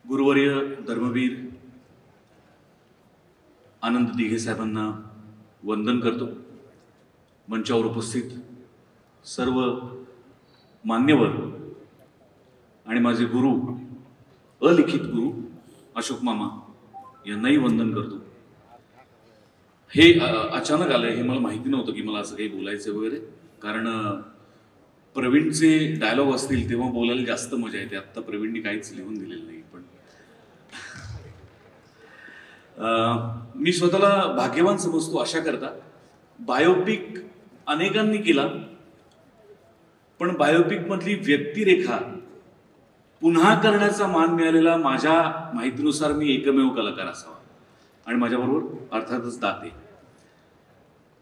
गुरुवर्य धर्मवीर आनंद दिघे साहेबांना वंदन करतो। मंचावर उपस्थित सर्व मान्यवर आणि माझे गुरु अलिखित गुरु अशोक मामा यांनाही वंदन करतो। हे अचानक आलंय, हे मला माहिती नव्हतं की मला असं काही बोलायचं वगैरे, कारण प्रवीणचे डायलॉग असतील तेव्हा बोलायला जास्त मजा येते। आता प्रवीणनी काहीच लिहून दिलेलं नाही, पण मी स्वतःला भाग्यवान समजतो अशा करता। बायोपिक अनेकांनी केला, पण बायोपिक मधली व्यक्तिरेखा पुन्हा करण्याचा मान मिळालेला माझ्या माहितीनुसार मी एकमेव कलाकार असावा, आणि माझ्याबरोबर अर्थातच दाते।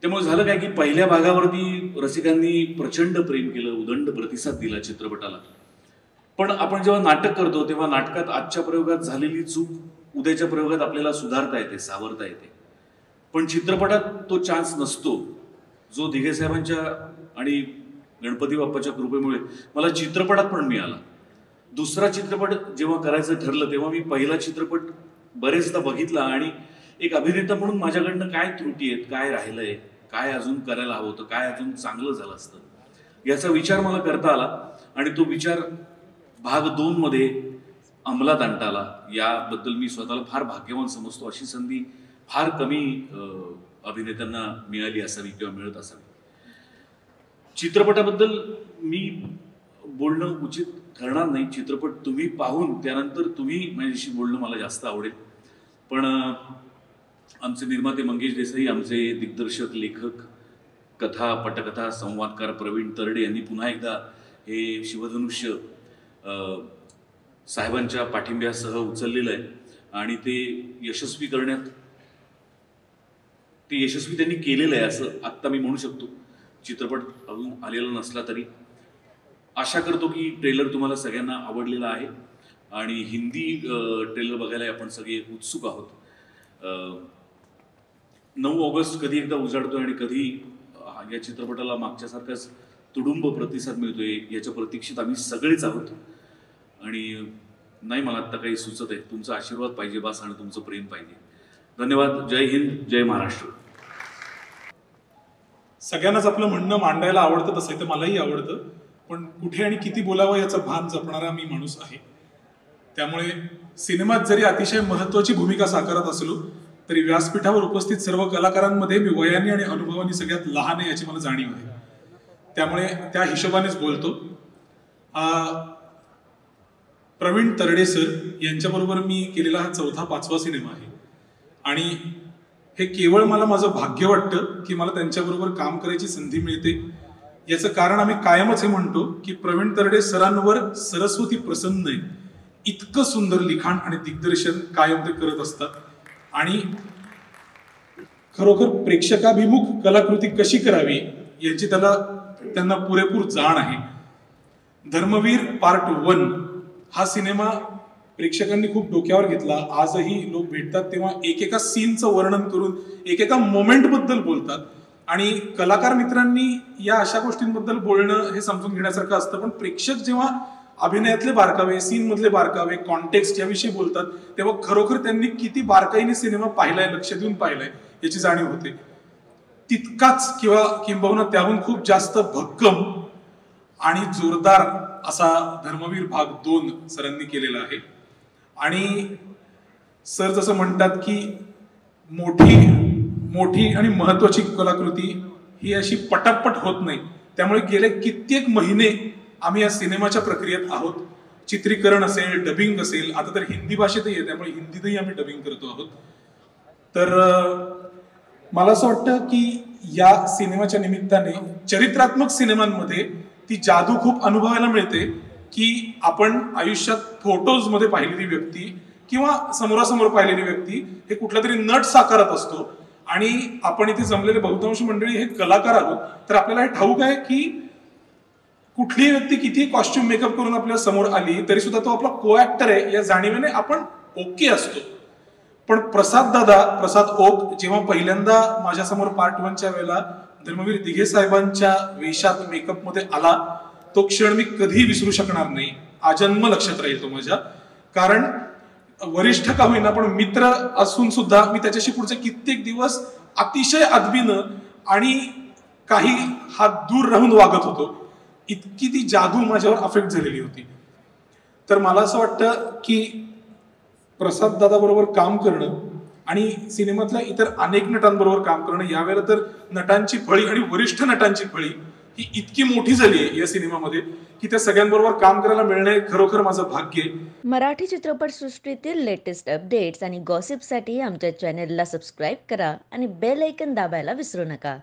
त्यामुळे झालं काय की पहिल्या भागावरती रसिकांनी प्रचंड प्रेम केलं, उदंड प्रतिसाद दिला चित्रपटाला। पण आपण जेव्हा नाटक करतो तेव्हा नाटकात आजच्या प्रयोगात झालेली चूक उद्याच्या प्रयोगात आपल्याला सुधारता येते, सावरता येते। पण चित्रपटात तो चान्स नसतो, जो दिघे साहेबांच्या आणि गणपती बाप्पाच्या कृपेमुळे मला चित्रपटात पण मिळाला। दुसरा चित्रपट जेव्हा करायचं ठरलं तेव्हा मी पहिला चित्रपट बरेचदा बघितला, आणि एक अभिनेता म्हणून माझ्याकडनं काय त्रुटी आहेत, काय राहिलंय, काय अजून करायला हवं होतं, काय अजून चांगलं झालं असतं, याचा विचार मला करता आला। आणि तो विचार भाग 2 मध्ये अंमलात आणता आला। याबद्दल मी स्वतःला फार भाग्यवान समजतो। अशी संधी फार कमी अभिनेत्यांना मिळाली असावी किंवा मिळत असावी। चित्रपटाबद्दल मी बोलणं उचित ठरणार नाही। चित्रपट तुम्ही पाहून त्यानंतर तुम्ही माझ्याशी बोलणं मला जास्त आवडेल। पण आमचे निर्माते मंगेश देसाई, आमचे दिग्दर्शक, लेखक, कथा पटकथा संवादकार प्रवीण तरडे यांनी पुन्हा एकदा हे शिवधनुष्य साहेबांच्या पाठिंब्यासह उचललेलं आहे, आणि ते यशस्वी त्यांनी केलेलं आहे असं आत्ता मी म्हणू शकतो। चित्रपट अजून आलेला नसला तरी आशा करतो की ट्रेलर तुम्हाला सगळ्यांना आवडलेला आहे, आणि हिंदी ट्रेलर बघायला आपण सगळे उत्सुक आहोत। 9 ऑगस्ट कधी एकदा उजाडतोय, आणि कधी या चित्रपटाला मागच्यासारखाच तुडुंब प्रतिसाद मिळतोय याच्या प्रतीक्षेत आम्ही सगळेच आहोत। आणि नाही, मला आता काही सुचत आहे, तुमचा आशीर्वाद पाहिजे बास, आणि तुमचं प्रेम पाहिजे। धन्यवाद। जय हिंद, जय महाराष्ट्र। सगळ्यांनाच आपलं म्हणणं मांडायला आवडतं, तसं तर मलाही आवडतं, पण कुठे आणि किती बोलावं याचं भान जपणारा मी माणूस आहे। त्यामुळे सिनेमात जरी अतिशय महत्त्वाची भूमिका साकारत असलो तरी व्यासपीठावर उपस्थित सर्व कलाकारांमध्ये मी वयाने आणि अनुभवाने सगळ्यात लहान आहे याची मला जाणीव आहे। त्यामुळे त्या हिशोबानेच बोलतो। प्रवीण तरडे सर यांच्याबरोबर मी केलेला हा 4था-5वा सिनेमा आहे, आणि हे केवळ मला माझं भाग्य वाटतं की मला त्यांच्याबरोबर काम करायची संधी मिळते। याचं कारण आम्ही कायमच हे म्हणतो की प्रवीण तरडे सरांवर सरस्वती प्रसन्न आहे। इतकं सुंदर लिखाण आणि दिग्दर्शन कायम ते करत असतात, आणि खरोखर प्रेक्षकाभिमुख कलाकृती कशी करावी याची त्यांना पुरेपूर जाण आहे। धर्मवीर पार्ट 1 हा सिनेमा प्रेक्षकांनी खूप डोक्यावर घेतला। आजही लोक भेटतात तेव्हा एकेका सीनचं वर्णन करून एकेका मोमेंट बद्दल बोलतात, आणि कलाकार मित्रांनी या अशा गोष्टींबद्दल बोलणं हे समजून घेण्यासारखं असतं। पण प्रेक्षक जेव्हा अभिनयातले बारकावे, सीन मधले बारकावे, कॉन्टेक्स्ट याविषयी बोलतात तेव्हा खरोखर त्यांनी किती बारकाईने सिनेमा पाहिलाय, लक्ष देऊन पाहिलाय याची जाणीव होते। तितकाच किंबहुना त्याहून खूप जास्त भक्कम आणि जोरदार असा धर्मवीर भाग 2 सरांनी केलेला आहे। आणि सर जसं म्हणतात की मोठी आणि महत्वाची कलाकृती ही अशी पटापट होत नाही, त्यामुळे गेले कित्येक महिने आम्ही या सिनेमाच्या प्रक्रियेत आहोत। चित्रीकरण असेल, डबिंग असेल, आता तर हिंदी भाषेतही आहे त्यामुळे हिंदीतही आम्ही डबिंग करतो आहोत। तर मला असं वाटतं की या सिनेमाच्या निमित्ताने चरित्रात्मक सिनेमांमध्ये ती जादू खूप अनुभवायला मिळते की आपण आयुष्यात फोटोज मध्ये पाहिलेली व्यक्ती किंवा समोरासमोर पाहिलेली व्यक्ती हे कुठला तरी नट साकारत असतो, आणि आपण इथे जमलेले बहुतांश मंडळी हे कलाकार आहोत। तर आपल्याला हे ठाऊक आहे की कुठलीही व्यक्ती किती कॉस्ट्युम मेकअप करून आपल्या समोर आली तरी सुद्धा तो आपला को ऍक्टर आहे या जाणीवेने आपण ओके असतो। पण प्रसाद ओक जेव्हा पहिल्यांदा माझ्यासमोर पार्ट 1च्या वेळेला धर्मवीर दिघे साहेबांच्या वेशात मेकअप मध्ये आला, तो क्षण मी कधी विसरू शकणार नाही। आजन्म लक्षात राहील तो माझ्या, कारण वरिष्ठ का होईना पण मित्र असून सुद्धा मी त्याच्याशी पुढचे कित्येक दिवस अतिशय अदबीनं आणि काही हात दूर राहून वागत होतो. इतकी ती जादू माझ्यावर अफेक्ट झालेली होती. तर मला असं वाटतं की प्रसाद दादा बरोबर काम करणं आणि सिनेमातल्या इतर अनेक नटांबरोबर काम करणं, यावेळेला तर नटांची फळी आणि वरिष्ठ नटांची फळी ही इतकी मोठी झाली आहे या सिनेमामध्ये की त्या सगळ्यांबरोबर काम करायला मिळणे खरोखर माझं भाग्य आहे. मराठी चित्रपटसृष्टीतील लेटेस्ट अपडेट्स आणि गॉसिपसाठी आमच्या चॅनेलला सबस्क्राईब करा आणि बेल ऐकन दाबायला विसरू नका.